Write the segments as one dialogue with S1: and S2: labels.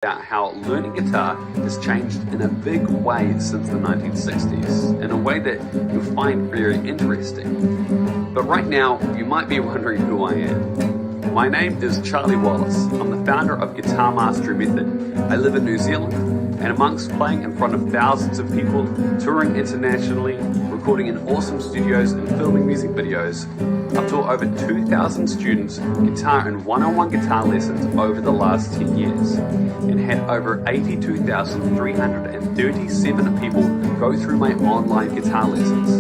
S1: About how learning guitar has changed in a big way since the 1960s, in a way that you'll find very interesting. But right now, you might be wondering who I am. My name is Charlie Wallace. I'm the founder of Guitar Mastery Method. I live in New Zealand, and amongst playing in front of thousands of people, touring internationally, recording in awesome studios and filming music videos, I've taught over 2,000 students guitar and one-on-one guitar lessons over the last 10 years, and had over 82,337 people go through my online guitar lessons.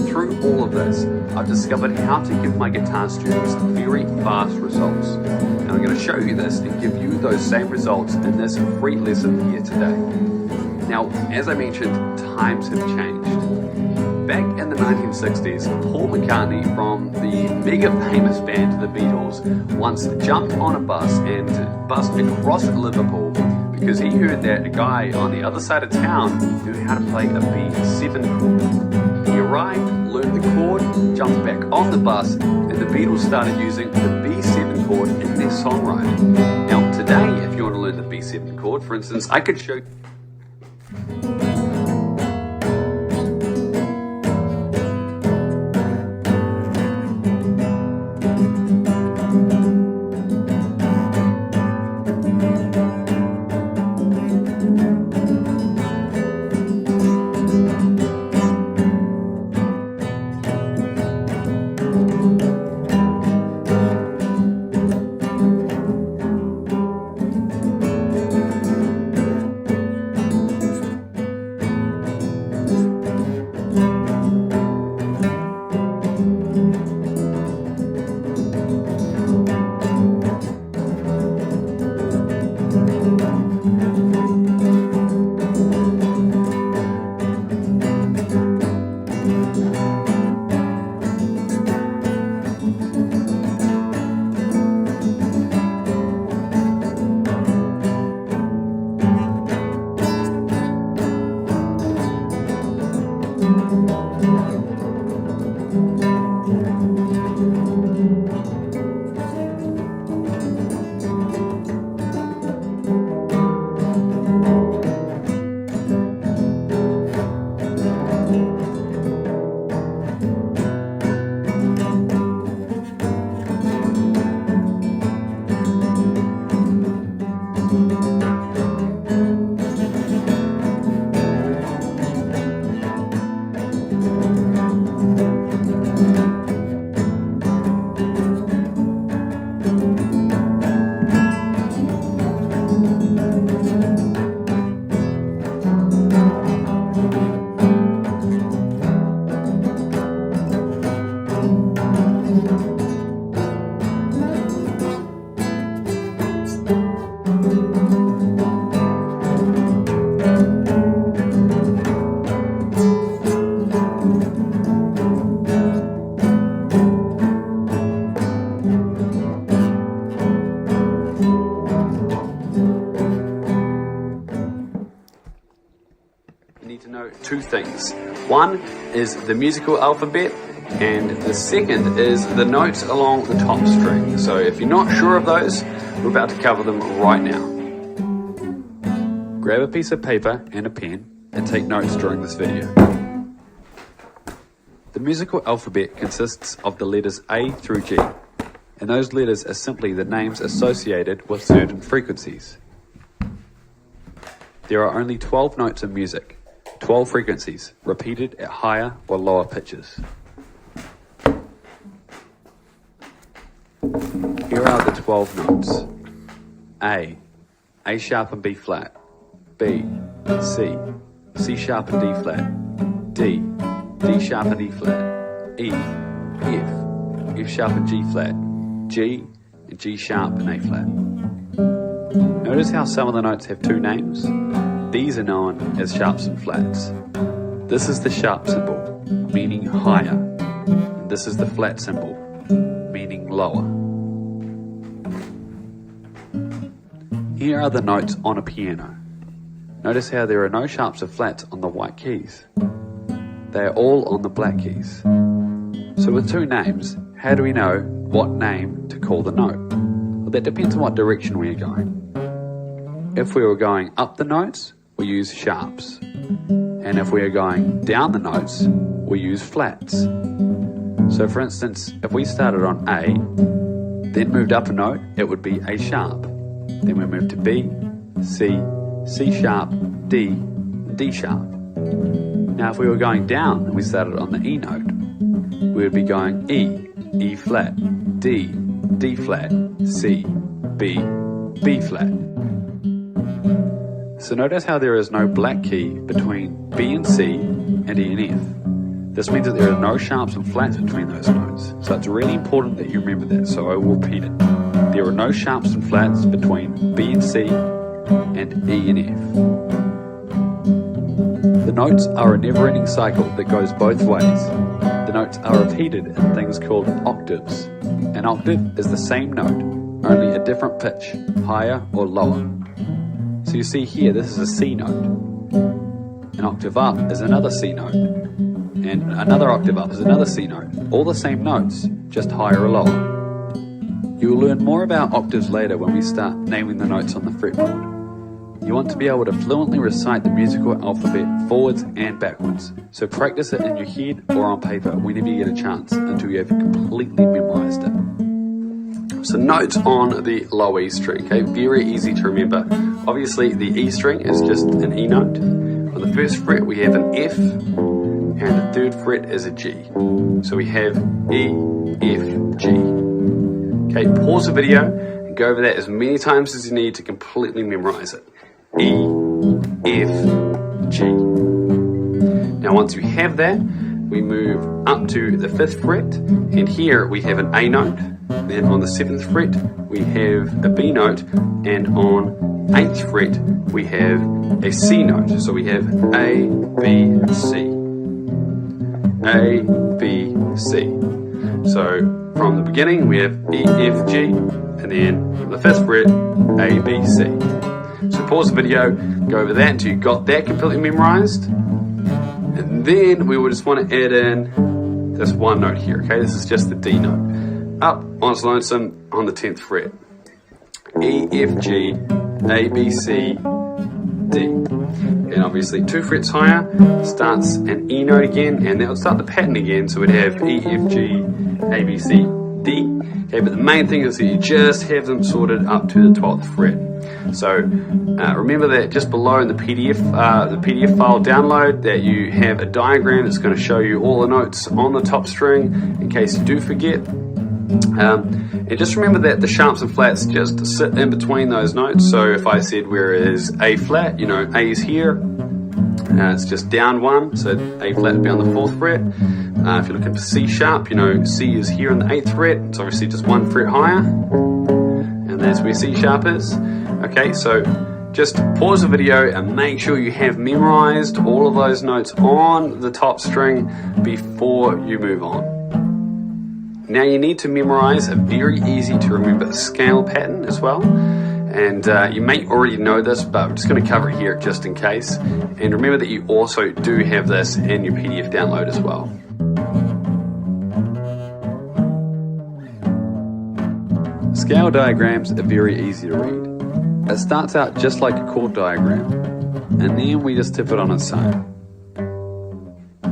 S1: Through all of this, I've discovered how to give my guitar students very fast results. And I'm going to show you this and give you those same results in this free lesson here today. Now, as I mentioned, times have changed. Back in the 1960s, Paul McCartney from the mega famous band The Beatles once jumped on a bus and bussed across Liverpool because he heard that a guy on the other side of town knew how to play a B7 chord. He arrived, learned the chord, jumped back on the bus, and the Beatles started using the B7 chord in their songwriting. Now today, if you want to learn the B7 chord, for instance, I could show you. To know two things. One is the musical alphabet, and the second is the notes along the top string. So if you're not sure of those, we're about to cover them right now. Grab a piece of paper and a pen and take notes during this video. The musical alphabet consists of the letters A through G, and those letters are simply the names associated with certain frequencies. There are only 12 notes in music, 12 frequencies, repeated at higher or lower pitches. Here are the 12 notes. A sharp and B flat. B, C sharp and D flat. D sharp and E flat. E, F sharp and G flat. G and G sharp and A flat. Notice how some of the notes have two names? These are known as sharps and flats. This is the sharp symbol, meaning higher. And this is the flat symbol, meaning lower. Here are the notes on a piano. Notice how there are no sharps or flats on the white keys. They are all on the black keys. So with two names, how do we know what name to call the note? Well, that depends on what direction we are going. if we were going up the notes, we use sharps. And if we are going down the notes, we use flats. So for instance, if we started on A, then moved up a note, it would be A sharp. Then we moved to B, C, C sharp, D, D sharp. Now if we were going down and we started on the E note, we would be going E, E flat, D, D flat, C, B, B flat. So notice how there is no black key between B and C and E and F. This means that there are no sharps and flats between those notes. So it's really important that you remember that, so I will repeat it. There are no sharps and flats between B and C and E and F. The notes are a never-ending cycle that goes both ways. The notes are repeated in things called octaves. An octave is the same note, only a different pitch, higher or lower. So you see here, this is a C note. An octave up is another C note. And another octave up is another C note. All the same notes, just higher or lower. You will learn more about octaves later when we start naming the notes on the fretboard. You want to be able to fluently recite the musical alphabet forwards and backwards. So practice it in your head or on paper whenever you get a chance until you have completely memorized it. So notes on the low E string, okay, very easy to remember. Obviously the E string is just an E note. On the first fret we have an F, and the third fret is a G. So we have E, F, G. Okay, pause the video and go over that as many times as you need to completely memorize it. E, F, G. Now once you have that, we move up to the 5th fret, and here we have an A note. Then on the 7th fret, we have a B note, and on 8th fret, we have a C note. So we have A, B, C. A, B, C. So from the beginning, we have E, F, G, and then from the 5th fret, A, B, C. So pause the video, go over that until you got that completely memorized. And then we would just want to add in this one note here, okay? This is just the D note. Up on its lonesome on the 10th fret. E, F, G, A, B, C, D. And obviously 2 frets higher starts an E note again, and that will start the pattern again, so we'd have E, F, G, A, B, C, D. Okay, but the main thing is that you just have them sorted up to the 12th fret. So remember that just below in the PDF file download that you have a diagram that's going to show you all the notes on the top string in case you do forget. And just remember that the sharps and flats just sit in between those notes. So if I said where is A flat, you know, A is here, it's just down 1, so A flat would be on the 4th fret. If you're looking for C sharp, you know, C is here on the 8th fret, it's obviously just 1 fret higher, and that's where C sharp is. Okay, so just pause the video and make sure you have memorized all of those notes on the top string before you move on. Now you need to memorize a very easy to remember scale pattern as well. And you may already know this, but I'm just going to cover it here just in case. And remember that you also do have this in your PDF download as well. Scale diagrams are very easy to read. It starts out just like a chord diagram, and then we just tip it on its own.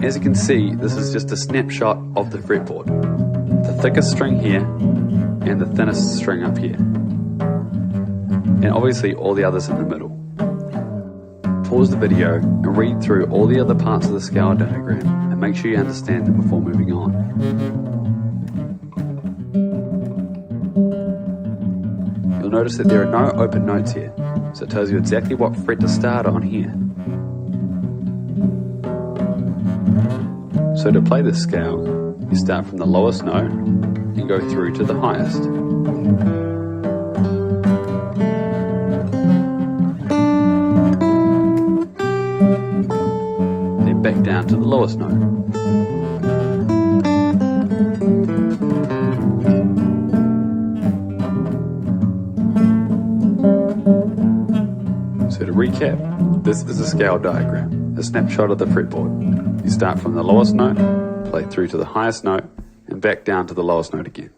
S1: As you can see, this is just a snapshot of the fretboard. The thickest string here, and the thinnest string up here. And obviously all the others in the middle. Pause the video and read through all the other parts of the scale diagram and make sure you understand them before moving on. You'll notice that there are no open notes here, so it tells you exactly what fret to start on here. So to play this scale, you start from the lowest note and go through to the highest. Then back down to the lowest note. So to recap, this is a scale diagram, a snapshot of the fretboard. You start from the lowest note, play through to the highest note, and back down to the lowest note again.